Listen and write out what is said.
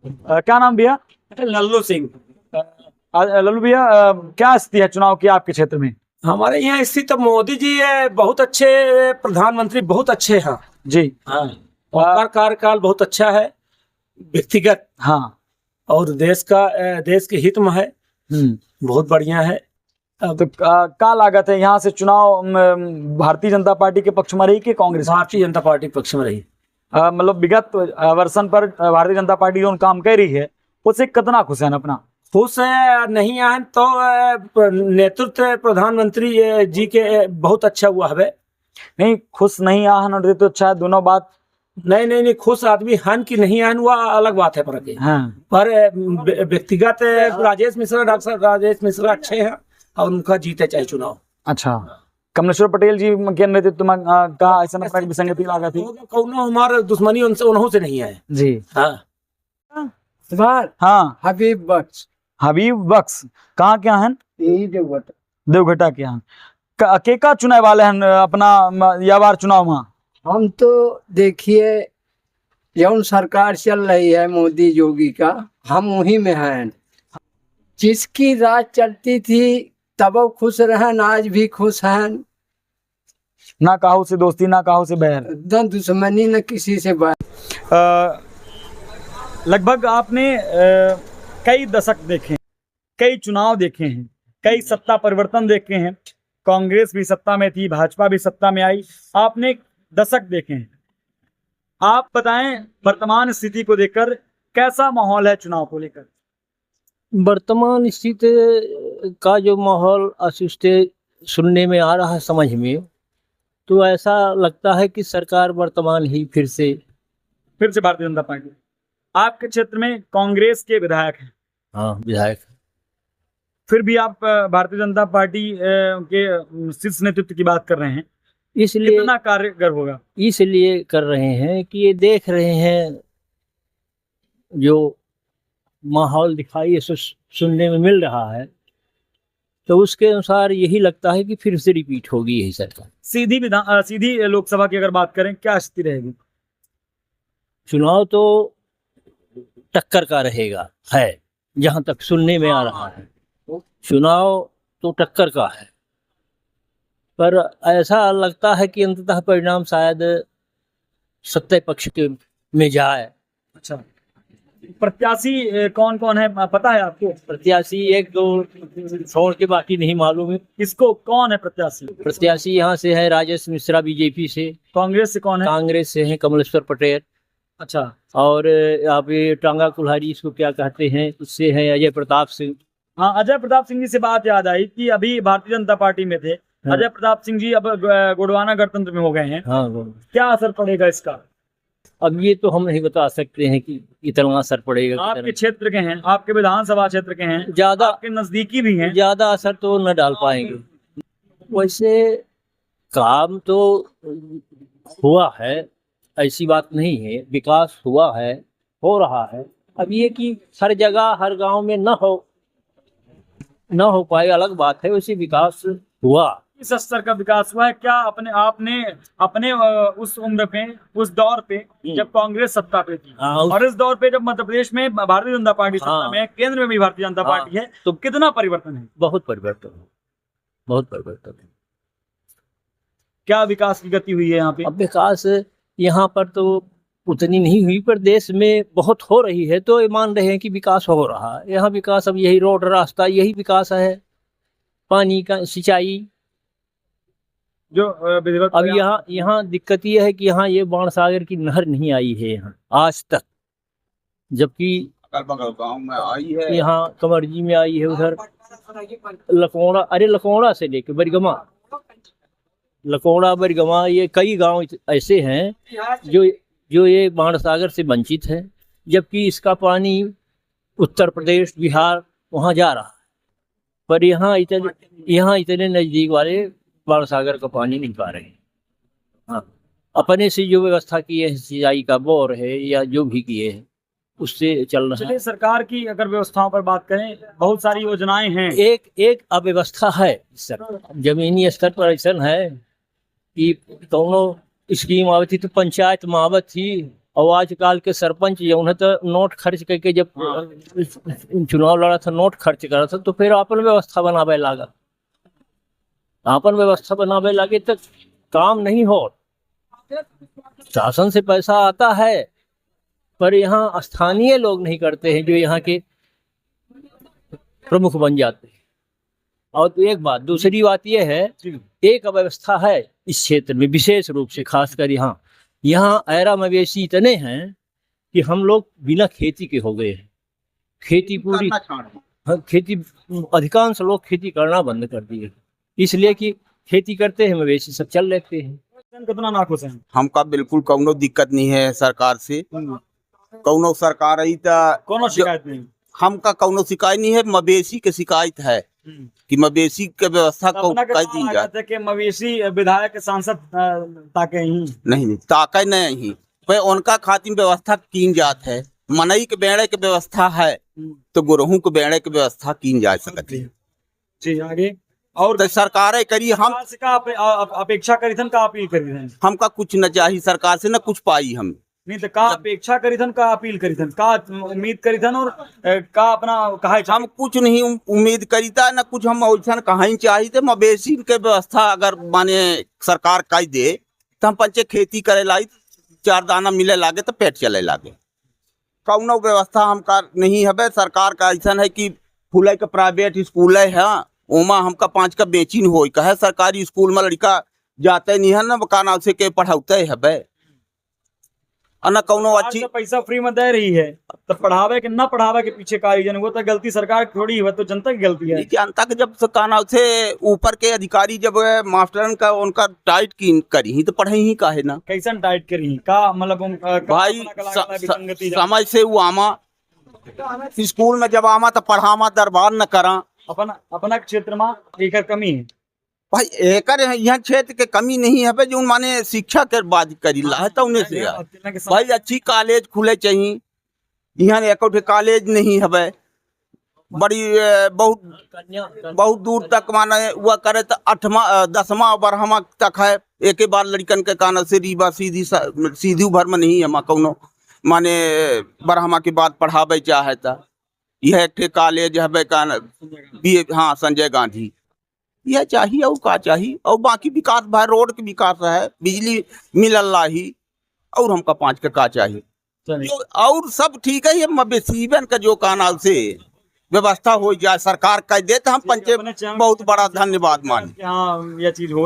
क्या नाम भैया? लल्लू सिंह। लल्लू भैया, क्या स्थिति है चुनाव की आपके क्षेत्र में? हमारे यहाँ स्थित मोदी जी बहुत अच्छे प्रधानमंत्री, बहुत अच्छे हैं। जी। हाँ, उनका कार्यकाल बहुत अच्छा है व्यक्तिगत, हाँ। और देश के हित में है, बहुत बढ़िया है। तो क्या लागत है यहाँ से चुनाव भारतीय जनता पार्टी के पक्ष में रही कि कांग्रेस? भारतीय जनता पार्टी पक्ष में रही। मतलब विगत वर्षन पर भारतीय जनता पार्टी जो काम कर रही है उससे कितना खुश है अपना? खुश है नहीं आए तो नेतृत्व प्रधानमंत्री जी के बहुत अच्छा हुआ है। नहीं, खुश नहीं आहन तो अच्छा है, दोनों बात। नहीं, खुश आदमी हन की नहीं आन हुआ अलग बात है पर हाँ। पर व्यक्तिगत डॉक्टर राजेश मिश्रा अच्छे हैं और उनका जीते चाहे चुनाव। अच्छा, कमलेश्वर पटेल जी के नेतृत्व में का ऐसा विसंगति लगा थी? कौनो हमारे दुश्मनी उनसे उन्हों से नहीं है जी। हाँ। हाँ, हबीब बख्श। हबीब बख्श कहाँ के हैं? देवघटा। देवघटा के हैं। के का चुनाव वाले हैं अपना या बार चुनाव में? हम तो देखिए जौन सरकार चल रही है मोदी योगी का, हम वही में हैं। जिसकी राज चलती थी तब वो खुश रहन, आज भी खुश हैं। ना काहू से दोस्ती ना काहू से बैर, न दुश्मनी न किसी से बैर। लगभग आपने कई दशक देखे, कई चुनाव देखे हैं, कई सत्ता परिवर्तन देखे हैं। कांग्रेस भी सत्ता में थी, भाजपा भी सत्ता में आई, आपने दशक देखे हैं। आप बताएं वर्तमान स्थिति को देखकर कैसा माहौल है चुनाव को लेकर? वर्तमान स्थिति का जो माहौल अस्तित्व सुनने में आ रहा है, समझ में तो ऐसा लगता है कि सरकार वर्तमान ही फिर से भारतीय जनता पार्टी। आपके क्षेत्र में कांग्रेस के विधायक हैं? हाँ, विधायक। फिर भी आप भारतीय जनता पार्टी के शीर्ष नेतृत्व की बात कर रहे हैं, इसलिए कितना कारगर होगा? इसलिए कर रहे हैं कि ये देख रहे हैं जो माहौल दिखाई सुनने में मिल रहा है, तो उसके अनुसार यही लगता है कि फिर से रिपीट होगी यही सरकार। सीधी लोकसभा की अगर बात करें, क्या स्थिति रहेगी? चुनाव तो टक्कर का रहेगा, है जहां तक सुनने में आ रहा है। चुनाव तो टक्कर का है, पर ऐसा लगता है कि अंततः परिणाम शायद सत्ता पक्ष के में जाए। अच्छा, प्रत्याशी कौन कौन है पता है आपको? प्रत्याशी एक दो छोड़ के बाकी नहीं मालूम है। किसको, कौन है प्रत्याशी? प्रत्याशी यहाँ से है राजेश मिश्रा बीजेपी से। कांग्रेस से कौन है? कांग्रेस से है कमलेश्वर पटेल। अच्छा। और आप ये टांगा कुल्हाड़ी इसको क्या कहते हैं, उससे है अजय प्रताप सिंह। हाँ, अजय प्रताप सिंह जी से बात याद आई कि अभी भारतीय जनता पार्टी में थे। हाँ। अजय प्रताप सिंह जी अब गोंडवाना गणतंत्र में हो गए हैं। हाँ, क्या असर पड़ेगा इसका? अब ये तो हम नहीं बता सकते हैं कि इतना असर पड़ेगा। आपके क्षेत्र के हैं, आपके विधानसभा क्षेत्र के हैं, ज्यादा आपके नजदीकी भी हैं, ज्यादा असर तो न डाल पाएंगे। वैसे काम तो हुआ है, ऐसी बात नहीं है, विकास हुआ है, हो रहा है। अब ये कि हर जगह हर गांव में न हो पाए अलग बात है, वैसे विकास हुआ। इस स्तर का विकास हुआ है क्या? अपने उस उम्र पे, उस दौर पे जब कांग्रेस सत्ता पे थी, और इस दौर पे जब मध्य प्रदेश में भारतीय जनता पार्टी सत्ता में, केंद्र में भी भारतीय जनता पार्टी है, तो कितना परिवर्तन है? बहुत परिवर्तन है, बहुत परिवर्तन है। क्या विकास की गति हुई है यहाँ पे? अब विकास यहाँ पर तो उतनी नहीं हुई, पर देश में बहुत हो रही है, तो मान रहे हैं कि विकास हो रहा है। यहाँ विकास अब यही रोड रास्ता, यही विकास है, पानी का सिंचाई। जो अब यहाँ दिक्कत ये है कि यहाँ ये बाणसागर की नहर नहीं आई है यहाँ आज तक, जबकि गांव में आई है, यहाँ कमरजी में आई है, उधर लकोड़ा से लेके लकोड़ा बरगमा, ये कई गांव ऐसे हैं जो ये बाणसागर से वंचित है, जबकि इसका पानी उत्तर प्रदेश बिहार वहाँ जा रहा है, पर यहाँ इतने नजदीक वाले बाणसागर का पानी नहीं पा रहे हैं। हाँ, अपने से जो व्यवस्था की है, सिंचाई का बोर है या जो भी किए हैं, उससे चल रहा है। सरकार की अगर व्यवस्थाओं पर बात करें, बहुत सारी योजनाएं हैं। एक अव्यवस्था है सर, जमीनी स्तर पर ऐसा है कि दोनों स्कीम आवती तो पंचायत में आवत थी, और आजकल के सरपंच जो उन्हें तो नोट खर्च करके जब चुनाव लड़ा था नोट खर्च करा था तो फिर अपन व्यवस्था बनावे लागा, अपन व्यवस्था बनावे लगे तो काम नहीं हो। शासन से पैसा आता है पर यहाँ स्थानीय लोग नहीं करते हैं, जो यहाँ के प्रमुख बन जाते हैं। और तो एक बात, दूसरी बात यह है, एक अव्यवस्था है इस क्षेत्र में विशेष रूप से, खासकर यहाँ ऐरा मवेशी इतने हैं कि हम लोग बिना खेती के हो गए हैं। खेती पूरी, हाँ, खेती अधिकांश लोग खेती करना बंद कर दिए, इसलिए कि खेती करते हैं मवेशी सब चल लेते हैं। कितना नाखुश हैं? हमका बिल्कुल कौनो दिक्कत नहीं है सरकार से। कौनो सरकार आई तो कोनो शिकायत नहीं? हमका कौनो शिकायत नहीं है, मवेशी के शिकायत है कि मवेशी के व्यवस्था को कर दी जाए। कि मवेशी विधायक सांसद ताके ही नहीं ताकत नहीं पे उनका खातिर व्यवस्था की जात है। मनई के बेड़े के व्यवस्था है तो गुरहू के बेड़े के व्यवस्था की जा सकती है। जी आगे और तो सरकारें करी, हम का अपेक्षा करी थन, का अपील करी थन? हमका कुछ न चाहिए सरकार से, न कुछ पाई हम। नहीं तो का अपेक्षा करी थन, का अपील करी थन, का उम्मीद करी थन और का अपना कहा? हम कुछ नहीं उम्मीद करीता, न कुछ हम वैसा कहीं चाहिए थे। मवेशी के व्यवस्था अगर माने सरकार कर दे तो हम पंचे खेती करे लाई, 4 दाना मिले लागे तो पेट चले लागे। कौनो व्यवस्था हमका नहीं है। सरकार का ऐसा है कि फूले के प्राइवेट स्कूल है, ओमा हमका 5 का बेचिन हो कहे। सरकारी स्कूल में लड़का जाते नहीं है, न का नाम से के पढ़ाते है न कौनो अच्छी पैसा फ्री में दे रही है, तो पढ़ावे के ना पढ़ावे के पीछे का रीजन? वो तो गलती सरकार की थोड़ी है, तो जनता की गलती है। जनता के जब का नाम से ऊपर के अधिकारी जब मास्टरन का उनका टाइट की करी ही तो पढ़े ही काहे ना। कैसन टाइट करी का मतलब भाई समय से वो आमा स्कूल में जब आमा तो पढ़ामा दरबार न करा। अपना क्षेत्र में एकर कमी है भाई, एकर यहाँ क्षेत्र के कमी नहीं है जो माने शिक्षा के बात करी ला है तो उन्हें से भाई अच्छी कॉलेज खुले चाहिए। यहाँ एक कॉलेज नहीं है, बड़ी बहुत दूर तक माने हुआ करे तो 8वां 10वां 12वां तक है। एक ही बार लड़कन के कान से रीबा सीधी भर में नहीं है माँ कौनो माने 12वां के बाद पढ़ावे चाहे तो यह एक कॉलेज है कान हाँ संजय गांधी यह चाहिए। और का चाहिए और बाकी विकास भाई रोड के विकास है, बिजली मिलल ही और हमका 5 का चाहिए और सब ठीक है। ये मवेशीवन का जो कानाल से व्यवस्था हो जाए सरकार कह दे तो हम पंचे बहुत बड़ा धन्यवाद माने। हाँ यह चीज हो।